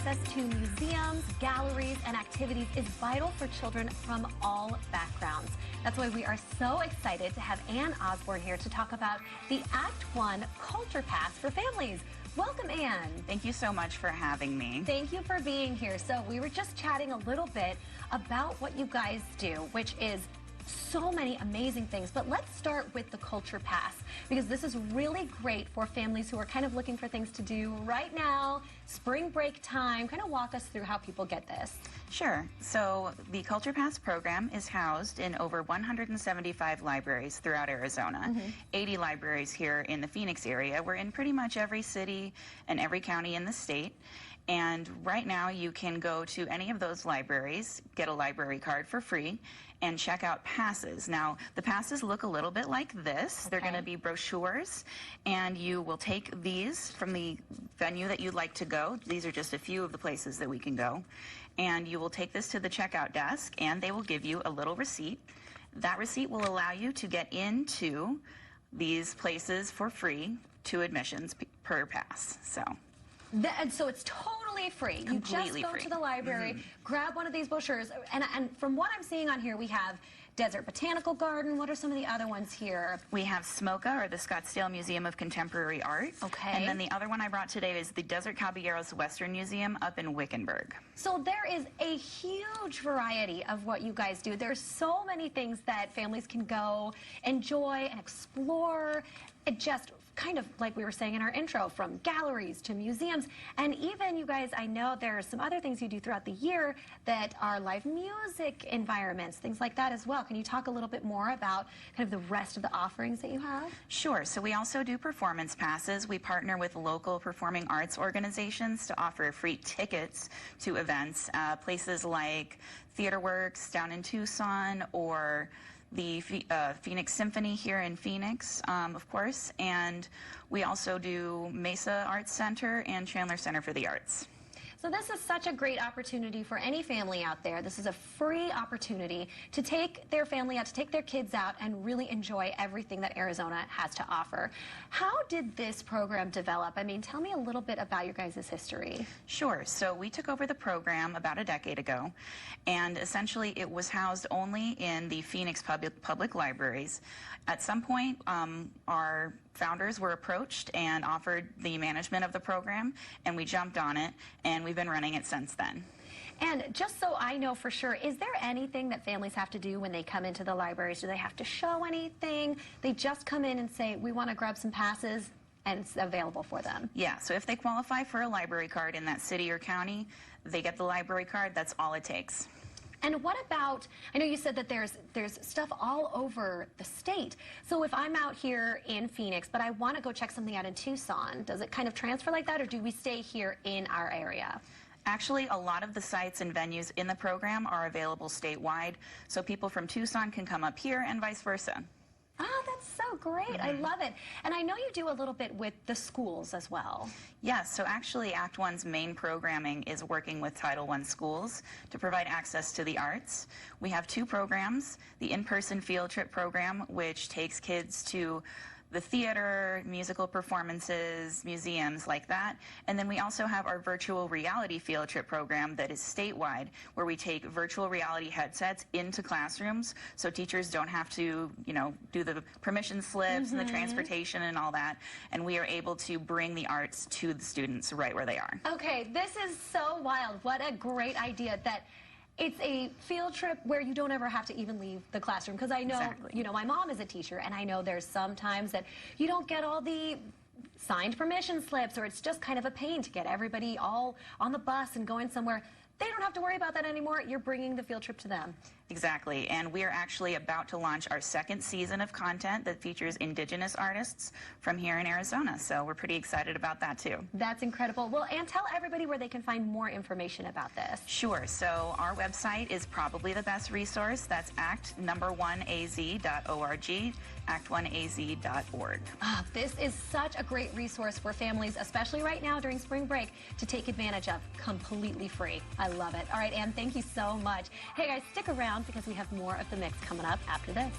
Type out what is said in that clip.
access to museums, galleries, and activities is vital for children from all backgrounds. That's why we are so excited to have Anne Osborne here to talk about the Act 1 Culture Pass for families. Welcome, Anne. Thank you so much for having me. Thank you for being here. So we were just chatting a little bit about what you guys do, which is so many amazing things. But let's start with the Culture Pass, because this is really great for families who are kind of looking for things to do right now, spring break time. Kind of walk us through how people get this. Sure. So the Culture Pass program is housed in over 175 libraries throughout Arizona, 80 libraries here in the Phoenix area. We're in pretty much every city and every county in the state. And right now you can go to any of those libraries, get a library card for free, and check out passes. Now, the passes look a little bit like this. Okay. They're going to be brochures, and you will take these from the venue that you'd like to go. These are just a few of the places that we can go. And you will take this to the checkout desk, and they will give you a little receipt. That receipt will allow you to get into these places for free, 2 admissions per pass. And so it's totally free. Completely you just go free. to the library, grab one of these brochures, and from what I'm seeing on here, we have Desert Botanical Garden. What are some of the other ones here? We have SMOCA, or the Scottsdale Museum of Contemporary Art. Okay. And then the other one I brought today is the Desert Caballeros Western Museum up in Wickenburg. So there is a huge variety of what you guys do. There's so many things that families can go enjoy and explore. It just kind of like we were saying in our intro, from galleries to museums, and even you guys, I know there are some other things you do throughout the year that are live music environments, things like that as well. Can you talk a little bit more about kind of the rest of the offerings that you have? Sure. So we also do performance passes. We partner with local performing arts organizations to offer free tickets to events, places like Theater Works down in Tucson, or the Phoenix Symphony here in Phoenix, of course, and we also do Mesa Arts Center and Chandler Center for the Arts. So this is such a great opportunity for any family out there. This is a free opportunity to take their family out, to take their kids out and really enjoy everything that Arizona has to offer. How did this program develop? I mean, tell me a little bit about your guys' history. Sure. So we took over the program about a decade ago, and essentially it was housed only in the Phoenix public libraries. At some point, our founders were approached and offered the management of the program, and we jumped on it, and we've been running it since then. And just so I know for sure, is there anything that families have to do when they come into the libraries? Do they have to show anything? They just come in and say, we want to grab some passes, and it's available for them? Yeah, so if they qualify for a library card in that city or county, they get the library card. That's all it takes. And what about, I know you said that there's stuff all over the state. So if I'm out here in Phoenix, but I want to go check something out in Tucson, does it kind of transfer like that, or do we stay here in our area? Actually, a lot of the sites and venues in the program are available statewide, so people from Tucson can come up here and vice versa. Oh, that's so great. I love it. And I know you do a little bit with the schools as well. Yes, so actually Act 1's main programming is working with Title I schools to provide access to the arts. We have 2 programs, the in-person field trip program, which takes kids to the theater, musical performances, museums like that. And then we also have our virtual reality field trip program that is statewide, where we take virtual reality headsets into classrooms so teachers don't have to, do the permission slips and the transportation and all that. And we are able to bring the arts to the students right where they are. Okay, this is so wild. What a great idea that it's a field trip where you don't ever have to even leave the classroom. Because I know, my mom is a teacher, and I know there's some times that you don't get all the signed permission slips, or it's just kind of a pain to get everybody all on the bus and going somewhere. They don't have to worry about that anymore. You're bringing the field trip to them. Exactly, and we are actually about to launch our 2nd season of content that features Indigenous artists from here in Arizona, so we're pretty excited about that too. That's incredible. Well, Anne, tell everybody where they can find more information about this. Sure, so our website is probably the best resource. That's act1az.org, act1az.org. Oh, this is such a great resource for families, especially right now during spring break, to take advantage of, completely free. I love it. All right, Anne, thank you so much. Hey guys, stick around because we have more of The Mix coming up after this.